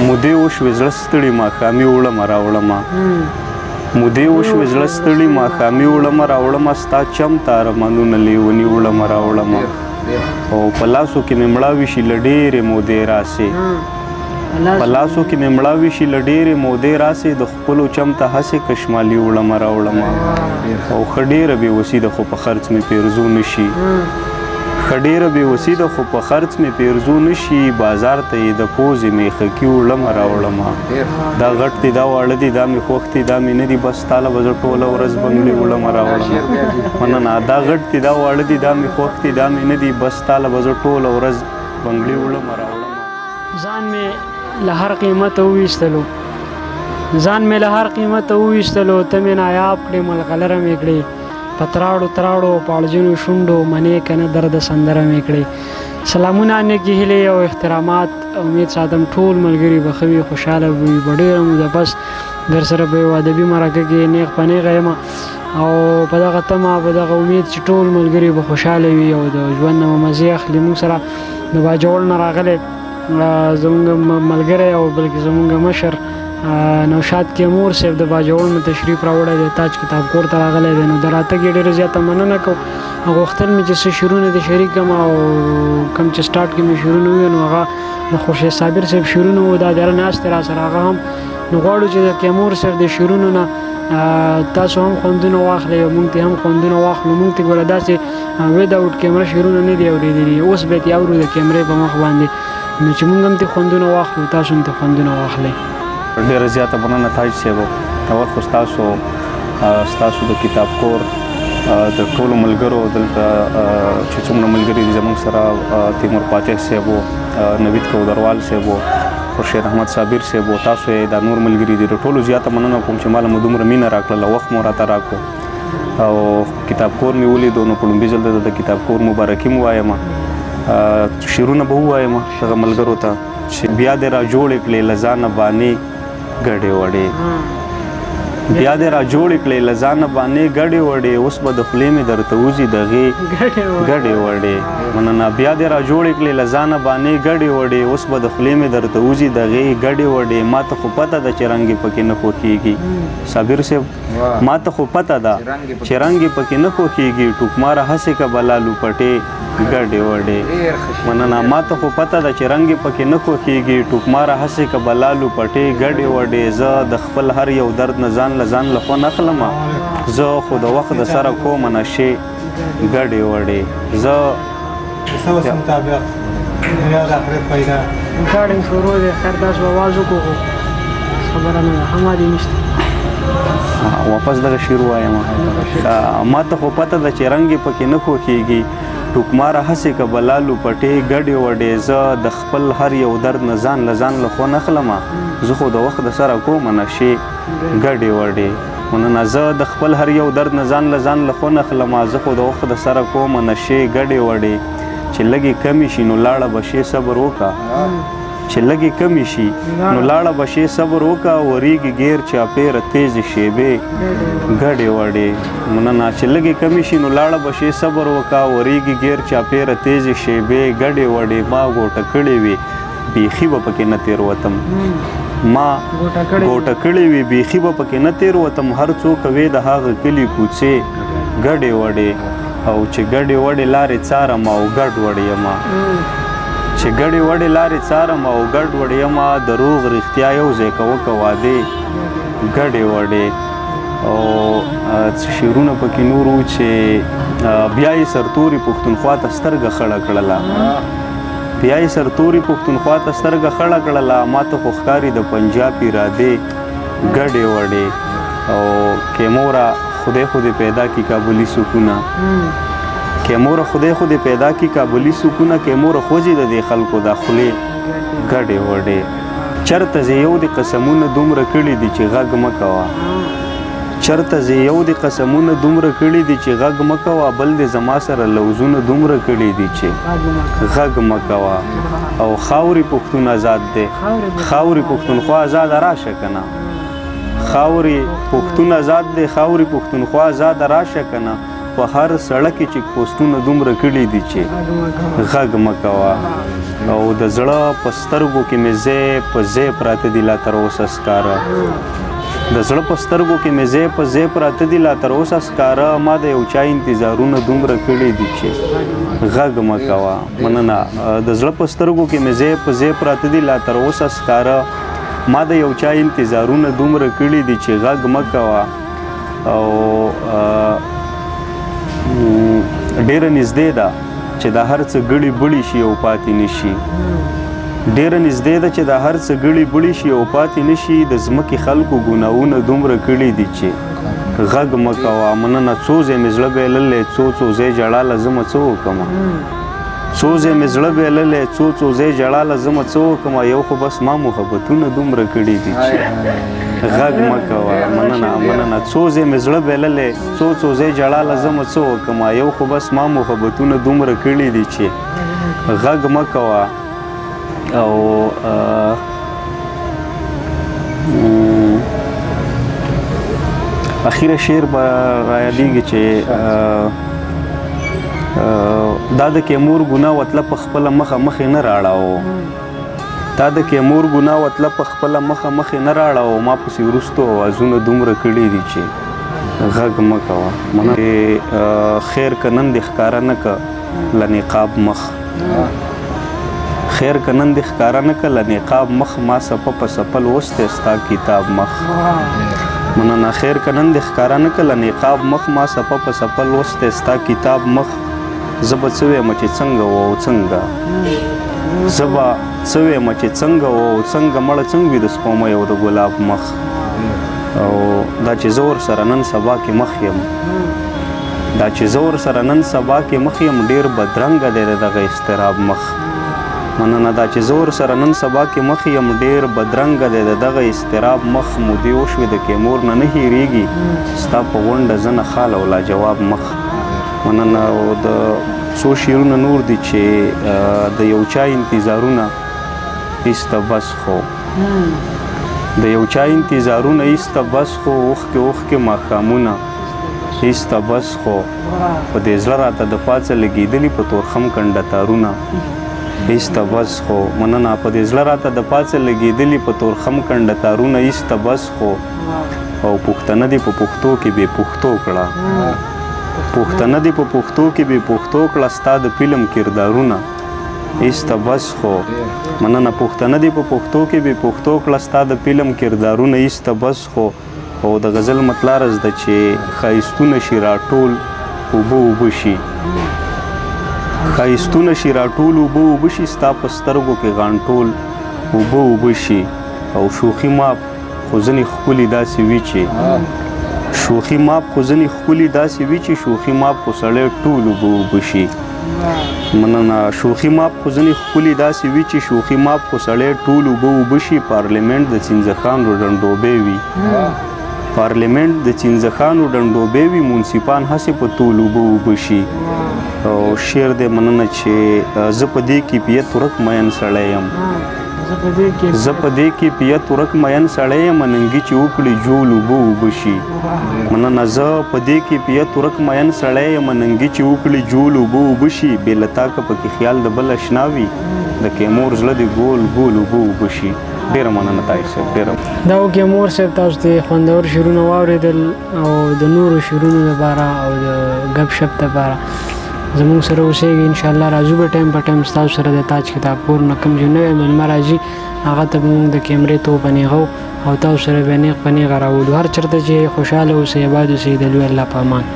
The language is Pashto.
مودې وشوې زړه ستړي ماښامي وړمه راوړمه مودې وشوې زړه ستړي ماښامي وړمه راوړمه ستا چم ته ارمانونه لیوني وړمه راوړمه او په لاسو کې مې مړاوي شي له ډېرې مودې راسې په لاسو کې مې مړاوي شي له ډېرې مودې راسې د خپلو چم ته هسې کشمالي وړمه راوړمه او ښه ډېره بېوسي ده خو په خرڅ مې پیرزو نه شي ښه ډېره بېوسي ده خو په خرڅ مې پیرزو نه شي بازار ته یې د پوزې میخکي وړمه راوړمه دا غټ دي دا واړه دي دا مې خوښ دي دا مې نه دي بس تاله به زه ټوله ورځ بنګړې وړمه راوړمه مننه دا غټ دي دا واړه دي دا مې خوښ دي دا مې نه دي بس تاله به زه ټوله ورځ بنګړې وړمه راوړمه ځان مې له هر قیمته وویستلو ځان مې له هر قیمته وویستلو ته مې نایاب کړې ملغلره مې کړې په تراړو تراړو پاړجنو شونډو منې که نه درده سندره مې کړې سلامونه نیکې هیلې او احترامات امید ساتم ټول ملګري به ښه وي خوشحاله به وي په ډېره موده پس در سره په یو ادبي مرکه کې نیغ په نیغه یم او په دغه تمه په دغه امید چې ټول ملګري به خوشحاله وي او د ژوند نه به مزې اخلي موږ سره د باجوړ نه راغلی زمونږ ملګری او بلکې زمونږ مشر نوشاد کیمور صاحب د باجوړ نه تشریف راوړی دی تاج کتاب کور ته راغلی دی نو د راتګ یې ډېره زیاته مننه کوم غوښتل مې چې څه شعرونه دې شریک کړم او کوم چې سټارټ کې مې شعرونه وویل نو هغه د خورشید صابر صاحب شعرونه وو دا ډېره ناست دی را سره هغه هم نو غواړو چې د کیمور صاحب د شعرونو نه تاسو هم خوندونه واخلئ او موږ ته هم خوندونه واخلو موږ ته ګوره داسې وداوټ کیمره شعرونه نه دي اورېدلي اوس به یې اورو د کیمرې په مخ باندې نو چې موږ هم ته خوندونه واخلو تاسو هم ته خوندونه واخلئ ډېره زیاته مننه تاج صاحب اول خو ستاسو د کتاب کور د ټولو ملګرو دلته چې څومره ملګري دي زموږ سره تیمور فاتح صاحب نوید کودروال صاحب خورشید احمد صابر صاحب تاسو یې دا نور ملګري دي د ټولو زیاته مننه کوم چې ماله مو دومره مینه راکړله وخت مو راته راکړو او کتاب کور مې ولیدو نو په لومبي ځل د کتاب کور مبارکي مو وایم شعرونه به ووایم دغه ملګرو ته چې بیا دې را جوړې کړې له ځانه بانې ګډې وړې بیا دې را جوړې کړې له ځانه بانې ګډې وړې اوس به د خولې مې درته وځي دغې ګډې وړې مننه بیا دې را جوړې کړې له ځانه بانې ګډې وړې اوس به د خولې مې درته وځي دغې ګډې وړې ما ته خو پته ده چې رنګ یې پکې نه خوښېږي صابر صاحب ما ته خو پته ده چې رنګ یې پکې نه خوښېږي ټوکماره هسې که بلالو پټې ګډې وړې مننه ما ته خو پته ده چې رنګ یې پکې نه خوښېږي ټوکماره هسې که بلالو پټې ګډې وړې زه د خپل هر یو درد نه ځان له خوند اخلمه زه خو د وخت د سره کومه نشې ګډې وړې زه ریکارډینګ شروع دی خیر تاسو آواز وکړو خبره نه ده هم عادي نشته واپس دغه شعر وایم ما ته خو پته ده چې رنګ یې پکې نه خوښېږي ټوکماره هسې که بلالو پټې ګډې وډې زه د خپل هر یو درد نه ځان له خو نه اخلمه زه خو د وخت د سره کومه نشې ګډې وډې مننه زه د خپل هر یو درد نه ځان له خو نه اخلمه زه خو د وخت د سره کومه نشې ګډې وډې چې لږې کمې شي نو لاړه به شې صبر وکړه چې لږې کمې شي نو لاړه به شې صبر وکړه ورېږي ګیر چاپېره تیزې شیبې ګډې وډې مننه چې لږې کمې شي نو لاړه به شې صبر وکړه ورېږي ګیر چاپېره تیزې شیبې ګډې وډې ما ګوټه کړې وي بیخي به پکې نه تېروتم ما ګوټه کړې وي بیخي به پکې نه تېروتم هر څوک وې د هغه کلي کوڅې ګډې وډې او چې ګډې وډې لارې څارم او ګډ وډې یمه چې ګډې وډې لارې څارم او ګډ وډې یمه دروغ رښتیا یو ځای که وکه وعدې ګډې وډې او شعرونه پکې نور وو چې بیا یې سرتوري پښتونخوا ته سترګه خړه کړله بیا یې سرتوري پښتونخوا ته سترګه خړه کړله ما ته خو ښکاري د پنجاب ارادې ګډې وډې او کیموره خدای خودی پیدا کی کابلی سکونه کیموره خدای خودی پیدا کی کابلی سکونه کیموره خوځي د دې خلکو د خولې ګډې وډې چرته زه یو د قسمونه دومره کړي دي چې غږ مه کوه چرته زه یو د قسمونه دومره کړي دي چې غږ مه کوه بل دې زما سره لوزونه دومره کړي دي چې غږ مه کوه او خاورې پښتون آزاد دی خاورې پښتونخوا آزاد راشه که نه خاورې پښتون آزاد دی خاورې پښتونخوا آزاد راشه که نه په هر سړک کې چیک پوسټونه دومره کړي دي چې غږ مه کوه او د زړه په سترګو کې مې ځای په ځای پراته دي لا تر اوسه ښکاره د زړه په سترګو کې مې ځای په ځای پراته دي لا تر اوسه ښکاره ما د یو چا انتظارونه دومره کړي دي چې غږ مه کوه مننه د زړه په سترګو کې مې ځای په ځای پراته دي لا تر اوسه ښکاره ما د یو چا انتظارونه دومره کړي دي چې غږ مه کوه او ډیره نږدې ده چې دا هر څه ګړي بړي شي او پاتې نشي ډیره نږدې ده چې دا هر څه ګړي بړي شي او پاتې نشي د ځمکې خلکو ګناهونه دومره کړي دي چې غږ مه کوه مننه څو ځای مې زړه بایللی څو ځای ژړاله زه څه وکړمه څو ځای مې زړه بایللی څو ځای ژړاله زه څه وکړمه یو خو بس ما محبتونه دومره کړي دي چې غږ مه کوه مننه څو ځای مې زړه بایللی څو ځای ژړاله زه څه وکړمه یو خو بس ما محبتونه دومره کړي دي چې غږ مه کوه او اخیره شعر به رایادېږي چې دا د کیمور ګناه وتله په خپله مخه مخې نه راړاو دا د کیمور ګناه وتله په خپله مخه مخې نه راړاو ما پسې وروستو اوازونه دومره کړي دي چې غږ مه کوه خیر که نن دې ښکاره نه که له نقاب مخ خیر که نن دې ښکاره نه که له نقاب مخ ما سپه په سپل وستی ستا کتاب مخ مننه خیر که نن دې ښکاره نه که له نقاب مخ ما سپه په سپل وستی ستا کتاب مخ زه به څه ویمه چې څنګه و او څنګه زه به څه ویمه چې څنګه و او څنګه مړه څنګه وي د سپومۍ او د ګلاب مخ او دا چې زه ورسره نن سبا کې مخ یم دا چې زه ورسره نن سبا کې مخ یم ډېر بدرنګه دی د دغه اضطراب مخ مننه دا چې زه ورسره نن سبا کې مخ یم ډېر بدرنګه دی د دغه اضطراب مخ مودې وشوې د کیمور نه نه هېرېږي ستا په غونډه زه نه خال او لاجواب مخ مننه او د څو شعرونه نور دي چې د یو چا انتظارونه ایسته بس خو د یو چا انتظارونه ایسته بس خو اوښکې اوښکې ماښامونه ایسته بس خو په دې زړه راته د پاڅه لګېدلي په تورخم کنډه تارونه ایسته بس خو مننه په دې زړه راته د پاڅه لګېدلي په تورخم کنډه تارونه ایسته بس خو او پښتنه دې په پښتو کې بې پښتو کړه پښتنه دې په پښتو کې بې پښتو کړه ستا د فلم کردارونه ایسته بس خو مننه پښتنه دې په پښتو کې بې پښتو کړه ستا د فلم کردارونه ایسته بس خو او د غزل مطلع رز ده چې ښایستونه شي راټول اوبه اوبه شي ښایستونه شي راټول اوبه اوبه شي ستا په سترګو کې غانټول اوبه اوبه شي او شوخي ماپ خو ځینې ښکلي داسې وي چې شوخي ماپ خو ځینې ښکلي داسې وي چې شوخي ماپ خو سړی ټول اوبه اوبه شي مننه شوخي ماپ خو ځینې ښکلي داسې وي چې شوخي ماپ خو سړی ټول اوبه اوبه شي پارلیمنټ د چینځخانو ډنډوبې وي پارلیمنټ د چینځخانو ډنډوبې وي منصفان هسې په ټول اوبه اوبه شي او شعر دی مننه چې زه په دې کیفیت ورک مین سړی یم زه په دې کیفیت ورک مین سړی یم ننګي چې وکړي جول اوبه اوبه شي مننه زه په دې کیفیت ورک مین سړی یم ننګي چې وکړي جول اوبه اوبه شي بې له تا که پکې خیال د بل اشنا وي د کیمور زړه دې ګول ګول اوبه اوبه شي ډېره مننه طاهر صاحب ډېره دا و کیمور صاحب تاسو ته خوندور شعرونه واورېدل او د نورو شعرونو لپاره او د ګپ شپ لپاره زموږ سره اوسېږي انشاءالله راځو به ټایم په ټایم ستاسو سره د تاج کتاب کور نه کوم چې نوی مېلمه راځي هغه ته به موږ د کیمرې توپ نیغو او تاسو سره به نیغ په نیغه راولو هر چېرته چې خوشحاله اوسئ اباد اوسئ د لوی الله په امان